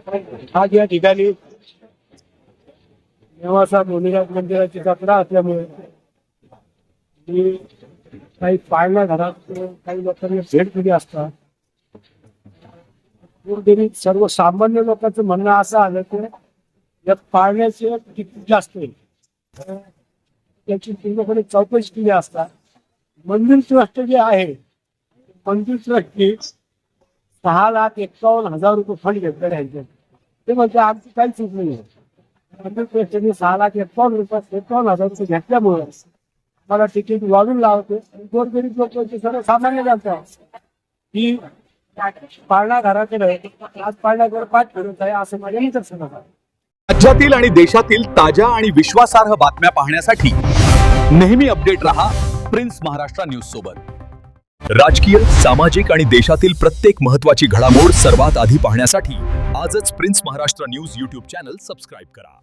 आज या ठिकाणी नेवासा भोलेनाथ मंदिराची जत्रा असल्यामुळे मी काही पाळणा घरात काही लोकांनी भेट दिली असता तरी सर्वसामान्य लोकांचं म्हणणं असं आलं की या पाळण्याचे किती जास्त आहे त्याची पूर्णपणे चौकशी केली असता मंदिर ट्रस्ट जे आहे मंदिर ट्रस्टने 6,51,000 रुपये फंड घेतलेले आहेत. ते म्हणजे आमची काही चूक नाही आहे. मंदिर ट्रस्टने 6,51,000 रुपये घेतल्यामुळे मला तिकीट वाढून लावते. गोरगरीब लोकांची सर्वसामान्य जातात ही पाळणा घराकडे आज पाळण्याकडे पाठ फिरत आहे असं माझ्या निदर्शनास आहे. राज्यातील आणि देशातील ताज्या आणि विश्वासार्ह बातम्या पाहण्यासाठी नेहमी अपडेट रहा प्रिन्स महाराष्ट्र न्यूज सोबत. राजकीय, सामाजिक आणि देशातील प्रत्येक महत्त्वाची घडामोड सर्वात आधी पाहण्यासाठी आजच prince Maharashtra news YouTube channel subscribe करा.